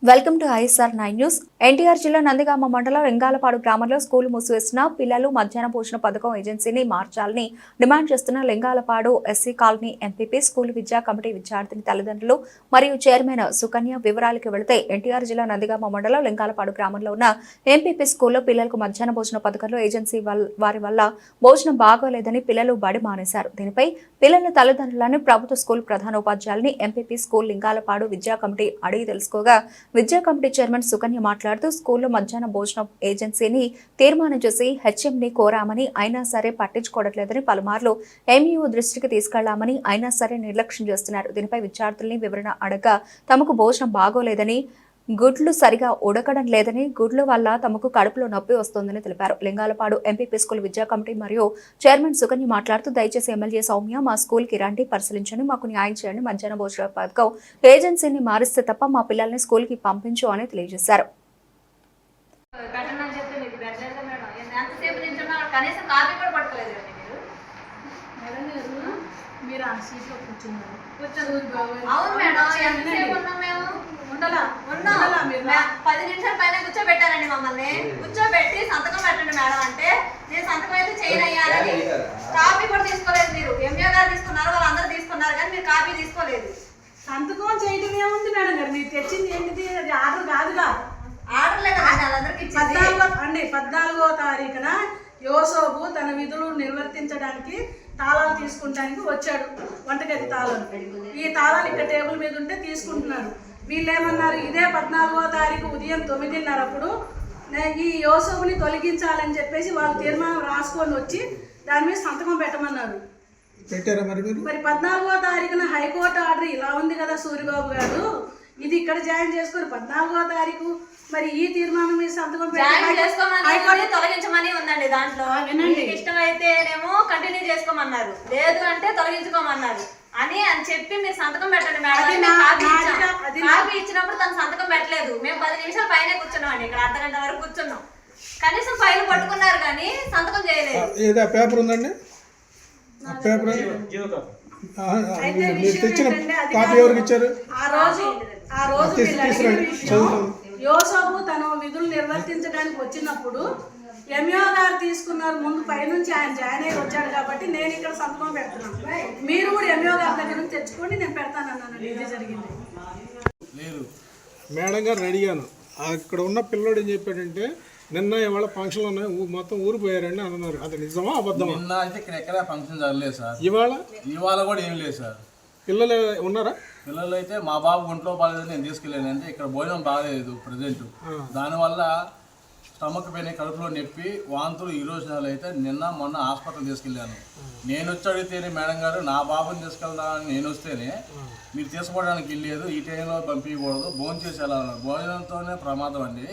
Welcome to ISR 9 news. NTR జిల్లా నందిగామ మండలం లింగాలపాడు గ్రామంలో స్కూల్ మూసివేసిన పిల్లలు మధ్యాహ్న భోజన పథకం ఏజెన్సీని మార్చాలని డిమాండ్ చేస్తున్న Lingalapadu SC colony MPP school విద్యా కమిటీ విద్యార్థిని తల్లిదండ్రులు మరియు చైర్మన్ సుకన్య వివరాలకు వెళితే ఎన్టీఆర్ జిల్లా నందిగామ మండలం లింగాలపాడు గ్రామంలో ఉన్న ఎంపీపీ స్కూల్లో పిల్లలకు మధ్యాహ్న భోజన పథకంలో ఏజెన్సీ వారి వల్ల భోజనం బాగోలేదని పిల్లలు బడి మానేశారు. దీనిపై పిల్లల తల్లిదండ్రులను ప్రభుత్వ స్కూల్ ప్రధానోపాధ్యాయులని ఎంపీపీ స్కూల్ లింగాలపాడు విద్యా కమిటీ అడిగి తెలుసుకోగా విద్యా కమిటీ చైర్మన్ సుకన్య మాట్లాడుతూ స్కూల్లో మధ్యాహ్న భోజనం ఏజెన్సీని తీర్మానం చేసి హెచ్ఎంని కోరామని అయినా సరే పట్టించుకోవట్లేదని పలుమార్లు ఎంఈఓ దృష్టికి తీసుకెళ్లామని అయినా సరే నిర్లక్ష్యం చేస్తున్నారు. దీనిపై విద్యార్థుల్ని వివరణ అడగ తమకు భోజనం బాగోలేదని, గుడ్లు సరిగా ఉడకడం లేదని, గుడ్ల వల్ల తమకు కడుపులో నొప్పి వస్తోందని తెలిపారు. లింగాలపాడు ఎంపీపీ స్కూల్ విద్యా కమిటీ మరియు చైర్మన్ సుకన్య మాట్లాడుతూ దయచేసి ఎమ్మెల్యే సౌమ్య మా స్కూల్ కి రండి, పరిశీలించండి, మాకు న్యాయం చేయండి, మధ్యాహ్న భోజన పథకం ఏజెన్సీని మారిస్తే తప్ప మా పిల్లల్ని స్కూల్ కి పంపించు అని తెలియజేశారు. అవును మేడం, ఎంతసేపు ఉన్నాం మేము? 10 నిమిషాల పైన కూర్చోబెట్టారండి మమ్మల్ని. కూర్చోబెట్టి సంతకం పెట్టండి మేడం అంటే నేను సంతకం అయితే చేయనయ్యాలని కాపీ కూడా తీసుకోలేదు. మీరు ఎంఏ గారు తీసుకున్నారు, వాళ్ళందరూ తీసుకున్నారు, కానీ మీరు కాపీ తీసుకోలేదు. సంతకం చేయడం ఏముంది మేడం గారు? మీరు తెచ్చింది ఏంటిది? అది ఆర్డర్ కాదుగా. ఆర్డర్ లేదా వాళ్ళందరికీ 14వ తారీఖున యోసోబు తన విధులు నిర్వర్తించడానికి తాళాలు తీసుకుంటానికి వచ్చాడు. వంటగది తాళాలు, ఈ తాళాలు ఇక్కడ టేబుల్ మీద ఉంటే తీసుకుంటున్నాడు. వీళ్ళు ఏమన్నారు, ఇదే 14వ తారీఖు ఉదయం 9:30 ఈ యోసోబుని తొలగించాలని చెప్పేసి వాళ్ళు తీర్మానం రాసుకొని వచ్చి దాని మీద సంతకం పెట్టమన్నారు. మరి 14వ తారీఖున హైకోర్టు ఆర్డర్ ఇలా ఉంది కదా సూరిబాబు గారు, ఇది ఇక్కడ జాయిన్ చేసుకొని 14వ తారీఖు మరి ఈ తీర్మానం మీద సంతకం తొలగించమని ఉందండి. దాంట్లో ఇష్టమైతేనేమో కంటిన్యూ చేసుకోమన్నారు, లేదు అంటే తొలగించుకోమన్నారు అని చెప్పి మీరు సంతకం పెట్టండి మేడం. కాపీ ఇచ్చినప్పుడు తను సంతకం పెట్టలేదు. మేము 10 నిమిషాల పైన కూర్చున్నాం అండి, ఇక్కడ అర్ధగంట వరకు కూర్చున్నాం. కనీసం ఫైల్ పట్టుకున్నారు కానీ సంతకం చేయలేదు. పేపర్ ఉందండి, యోసోబు తన విధులు నిర్వర్తించడానికి వచ్చినప్పుడు ఎంఈఓ గారు తీసుకున్నారు. ముందు పైనుంచి ఆయన జాయిన్ అయ్యి వచ్చాడు కాబట్టి నేను ఇక్కడ సంతకం పెడుతున్నాను. మీరు కూడా ఎంఈఓ గారి దగ్గర నుంచి తెచ్చుకోండి, నేను పెడతానన్నాను. ఇది జరిగింది. మేడం గారు అడిగాను, అక్కడ ఉన్న పిల్లోడు ఏం చెప్పాడంటే నిన్న ఇవాళ ఫంక్షన్లు ఉన్నాయి, మొత్తం ఊరు పోయారండి అన్నారు. అది నిజమా అబద్ధమా? నిన్న అయితే ఇక్కడ ఎక్కడ ఫంక్షన్ జరగలేదు సార్. ఇవాళ కూడా ఏం లేదు సార్. పిల్లలు ఉన్నారా? పిల్లలు అయితే మా బాబు ఒంట్లో బాగాలేదు, నేను తీసుకెళ్ళాను. అంటే ఇక్కడ భోజనం బాగాలేదు ప్రజెంట్. దానివల్ల స్టమక్ పెయిన్, కడుపులో నొప్పి, వాంతులు. ఈ రోజు అయితే నిన్న మొన్న హాస్పిటల్ తీసుకెళ్ళాను. నేను వచ్చి అడిగితేనే మేడం గారు నా బాబుని తీసుకెళ్దామని నేను వస్తేనే మీరు తీసుకోవడానికి వెళ్ళలేదు, ఈ టైంలో పంపించకూడదు, భోజనం చేసి వెళ్ళాలన్నారు. భోజనంతోనే ప్రమాదం అండి,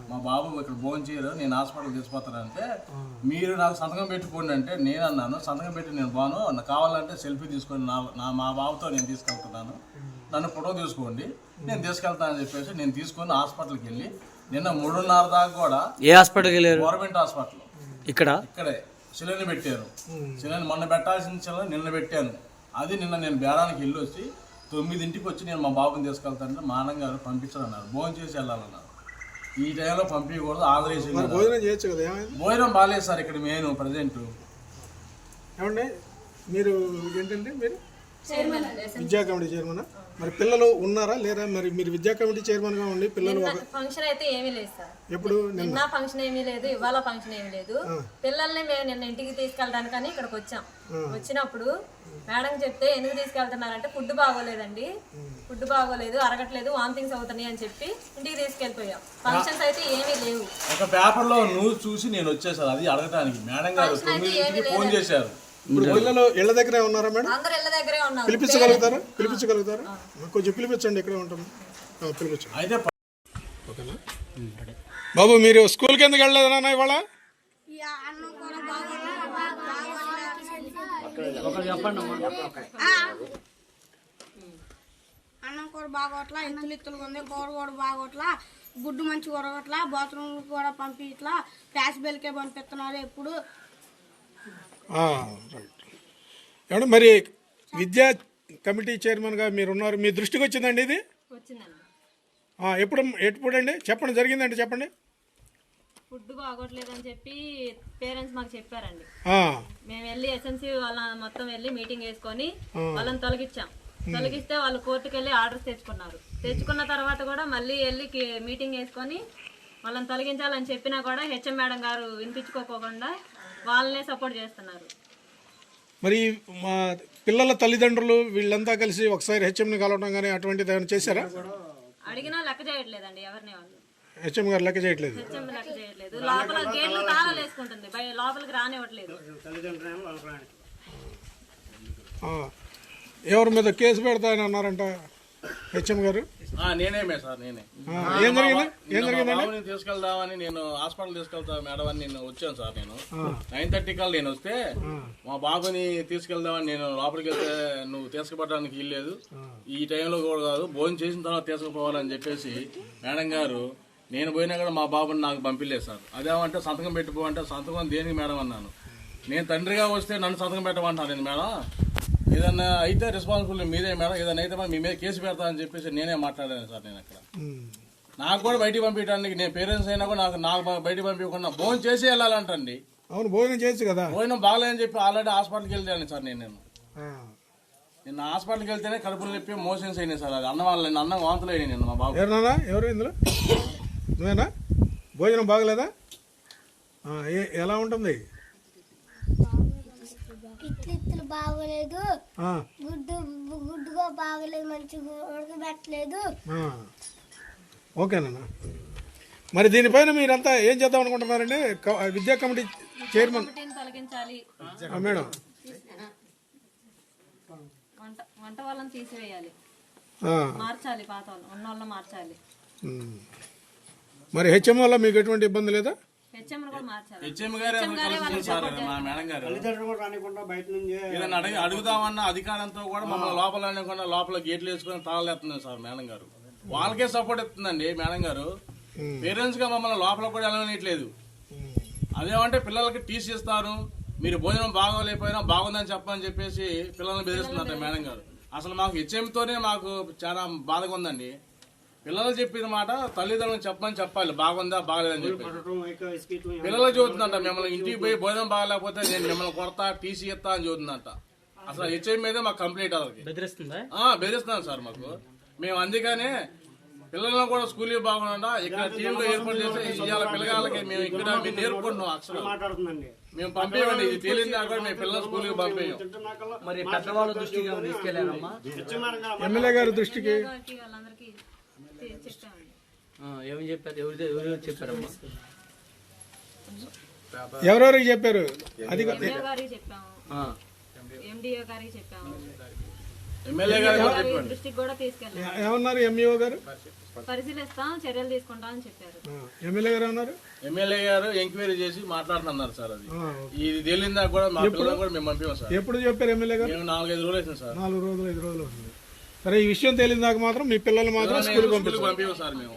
మా బాబు ఇక్కడ భోజనం చేయరు, నేను హాస్పిటల్ తీసుకుపోతానంటే మీరు నాకు సంతకం పెట్టుకోండి అంటే నేను అన్నాను, సంతకం పెట్టి నేను బాను కావాలంటే సెల్ఫీ తీసుకొని మా బాబుతో నేను తీసుకెళ్తున్నాను, నన్ను ఫోటో తీసుకోండి, నేను తీసుకెళ్తానని చెప్పేసి నేను తీసుకొని హాస్పిటల్కి వెళ్ళి నిన్న 3:30 దాకా కూడా. ఏ హాస్పిటల్కి వెళ్ళారు? గవర్నమెంట్ హాస్పిటల్ ఇక్కడే సిలిండర్ పెట్టారు. సిలిండర్ మొన్న పెట్టాల్సిన సిలిండర్ నిన్న పెట్టాను. అది నిన్న నేను బేరానికి వెళ్ళి వచ్చి 9ంటికి వచ్చి నేను మా బాబుని తీసుకెళ్తానంటే మా అన్నగారు పంపించాలన్నారు, భోజనం చేసి వెళ్ళాలన్నారు. ఈ టైంలో పంపించకూడదు, ఆదరేసి భోజనం బాగాలేదు సార్ ఇక్కడ మెయిన్ ప్రజెంట్. ఏమండి మీరు ఏంటంటే మీరు విద్యా కమిటీ చైర్మన్, మరి పిల్లలు ఉన్నారా లేరా? మరి మీరు విద్యా కమిటీ చైర్మన్ గా ఉండి పిల్లలు ఫంక్షన్ అయితే ఏమీ లేదు సార్. ఎప్పుడు నిన్న ఫంక్షన్ ఏమీ లేదు, ఇవాళ ఫంక్షన్ ఏమీ లేదు. పిల్లల్ని మేము నిన్న ఇంటికి తీసుకెళ్ళడానికని ఇక్కడికి వచ్చాం. వచ్చినప్పుడు మేడం చెప్తే ఎందుకు తీసుకెళ్తున్నారంటే ఫుడ్ బాగోలేదండి, ఫుడ్ బాగోలేదు, అరగట్లేదు, వామిటింగ్స్ అవుతున్నాయి అని చెప్పి ఇంటికి తీసుకెళ్ళిపోయాం. ఫంక్షన్స్ అయితే ఏమీ లేవు. ఒక పేపర్ లో న్యూస్ చూసి నేను వచ్చేసాను అది అడగడానికి. మేడం గారు 9ంటికి ఫోన్ చేశారు. పిల్లలు ఇళ్ళ దగ్గరే ఉన్నారా మేడం? అందరూ ఇళ్ళ దగ్గరే ఉన్నారు. పిలిపించగలుగుతారా? కొంచెం పిలిపించండి, ఇక్కడే ఉంటాము, పిలిపించండి. అయితే ఓకేనా బాబు, మీరు స్కూల్కి ఎందుకు వెళ్ళలేదు నాన్న ఇవాళ? అన్నం కూర బాగోట్లా, ఇత్తులు ఉంది, కూర కూడా బాగోట్లా, గుడ్డు మంచి కొరగట్లా, బాత్రూమ్ కూడా పంపించట్లా, ప్యాస్ బెల్కే పంపిస్తున్నారు ఎప్పుడు. రైట్. ఏమంటే మరి విద్యా కమిటీ చైర్మన్గా మీరున్నారు, మీ దృష్టికి వచ్చిందండి ఇది? ఎప్పుడండి చెప్పండి, జరిగిందంటే చెప్పండి. ఫుడ్ బాగోట్లేదని చెప్పి పేరెంట్స్ మాకు చెప్పారండి. ఆ, మేము వెళ్ళి ఎస్ఎంసీ వాళ్ళ మొత్తం వెళ్ళి మీటింగ్ వేసుకొని వాళ్ళని తొలగించాం. తొలగిస్తే వాళ్ళు కోర్టుకు వెళ్ళి ఆర్డర్స్ తెచ్చుకున్నారు. తెచ్చుకున్న తర్వాత కూడా మళ్ళీ వెళ్ళి మీటింగ్ వేసుకొని వాళ్ళని తొలగించాలని చెప్పినా కూడా హెచ్ఎం మేడం గారు వినిపించుకోకుండా వాళ్ళనే సపోర్ట్ చేస్తున్నారు. మరి మా పిల్లల తల్లిదండ్రులు వీళ్ళంతా కలిసి ఒకసారి హెచ్ఎంని కలవడం కానీ అటువంటిది ఏమైనా చేశారా? అడిగినా లెక్క చేయట్లేదండి ఎవరిని. వాళ్ళు హెచ్ఎం గారు లెక్క చేయట్లేదు. హెచ్ఎం లెక్క చేయట్లేదు. లోపల గేట్లు తాళాలు వేసుకుంటుంది, లోపలికి రానివ్వట్లేదు. ఎవరి మీద కేసు పెడతాయని అన్నారంట హెచ్ఎం గారు? నేనేమే సార్, నేనే. ఏం జరిగింది? బాబుని తీసుకెళ్దామని నేను హాస్పిటల్ తీసుకెళ్తా మేడం అని నేను వచ్చాను సార్. నేను 9:30 కల్లా నేను వస్తే మా బాబుని తీసుకెళ్దామని నేను లోపలికి వెళ్తే నువ్వు తీసుకుపడడానికి వీల్లేదు, ఈ టైంలో కూడా కాదు, భోజనం చేసిన తర్వాత తీసుకుపోవాలని చెప్పేసి మేడం గారు, నేను పోయినా కూడా మా బాబుని నాకు పంపిలేదు సార్. అదేమంటే సంతకం పెట్టిపో అంటే సంతకం దేనికి మేడం అన్నాను. నేను తండ్రిగా వస్తే నన్ను సంతకం పెట్టమంటాను నేను మేడం, ఏదన్నా అయితే రెస్పాన్సిబుల్ మీదే మేడం, ఏదైనా అయితే మీ మీద కేసు పెడతానని చెప్పేసి నేనే మాట్లాడాను సార్. నేను అక్కడ నాకు కూడా బయటికి పంపించడానికి, నేను పేరెంట్స్ అయినా కూడా నాకు బయటికి పంపించకుండా భోజనం చేసి వెళ్ళాలంటండి. అవును, భోజనం చేయొచ్చు కదా. భోజనం బాగలేదని చెప్పి ఆల్రెడీ హాస్పిటల్కి వెళ్ళాను సార్. నిన్న హాస్పిటల్కి వెళ్తేనే కడుపులు నొప్పి మోషన్స్ అయినాయి సార్. అది అన్నం వాంతులు అయినాయి నిన్న మా బాబు. ఎవరు ఇందులో? నువ్వేనా? భోజనం బాగలేదా? ఎలా ఉంటుంది? ఇట్లు బాగోలేదు, గుడ్డుగా బాగలేదు, మంచిగా ఉడకబెట్టలేదు. ఓకేనా? మరి దీనిపైన మీరంతా ఏం చేద్దాం అనుకుంటున్నారండి? విద్యా కమిటీ చైర్మన్ తొలగించాలి మేడం, వంట వాళ్ళని తీసివేయాలి, మార్చాలి, పాత వాళ్ళు ఉన్న వాళ్ళని మార్చాలి. మరి హెచ్ఎం వల్ల మీకు ఎటువంటి ఇబ్బంది లేదా? హెచ్ఎం కూడా మార్చాలి. హెచ్ఎం గారు సార్, మా మేడం గారు ఏదైనా అడుగుదామన్న అధికారంతో కూడా మమ్మల్ని లోపల అనకుండా లోపల గేట్లు వేసుకొని తాళలేస్తుంది సార్ మేడం గారు. వాళ్ళకే సపోర్ట్ ఇస్తుందండి మేడం గారు. పేరెంట్స్ గా మమ్మల్ని లోపల కూడా వెళ్ళనట్లేదు. అదేమంటే పిల్లలకి టీసీ ఇస్తారు, మీరు భోజనం బాగోలేకపోయినా బాగుందని చెప్పని చెప్పేసి పిల్లల్ని బెదిరిస్తుందంట మేడం గారు. అసలు మాకు హెచ్ఎంతోనే మాకు చాలా బాధగా ఉందండి. పిల్లలు చెప్పిన మాట తల్లిదండ్రులు చెప్పమని చెప్పాలి, బాగుందా బాగలేదని చెప్పి. పిల్లలు చదువుతుందంట మిమ్మల్ని ఇంటికి పోయి భోజనం బాగలేకపోతే నేను మిమ్మల్ని కొడతా, టీసీ ఇస్తా అని చదువుతుందంట. అసలు హెచ్ఎం మీదే మాకు కంప్లైంట్ వాళ్ళకి బెదిరిస్తున్నాను సార్ మాకు. మేము అందుకనే పిల్లలను కూడా స్కూల్ బాగుండా ఇక్కడ టీంలో ఏర్పాటు చేస్తే ఇవాళ పిల్లగాళ్ళకి మేము ఇక్కడ మేము నేర్పుకుంటున్నాం. అక్షరం మేము పంపేయండి, ఇది తేలిందా కూడా మేము పిల్లలు స్కూల్కి పంపేయం. మరి పెద్దవాళ్ళ దృష్టికి తీసుకెళ్లారమ్మా? ఎమ్మెల్యే గారి దృష్టికి వాళ్ళందరికీ చెప్పామండి. ఏమని చెప్పారు? ఎవరు చెప్పారమ్మా? ఎవరెవరికి చెప్పారు? అది ఎండిఓ గారికి చెప్పాము, ఎండిఓ గారికి చెప్పాము, ఎమ్మెల్యే గారు దృష్టికి కూడా తీసుకెళ్ళాము. ఏమన్నారు ఎంఈఓ గారు? పరిశీలిస్తాం, చర్యలు తీసుకుంటామని చెప్పారు. ఎమ్మెల్యే గారు అన్నారు? ఎమ్మెల్యే గారు ఎంక్వైరీ చేసి మాట్లాడుతున్నారు సార్. అది ఇది తేలిందా కూడా మా పిల్లలు కూడా మేము పంపాము సార్. ఎప్పుడు చెప్పారు ఎమ్మెల్యే గారు? మేము 4-5 రోజులు అవుతుంది సార్. 4 రోజులు 5 రోజులు అవుతుంది. సరే, ఈ విషయం తేలిందాక మాత్రం మీ పిల్లలు మాత్రం స్కూల్కి పంపాము సార్ మేము.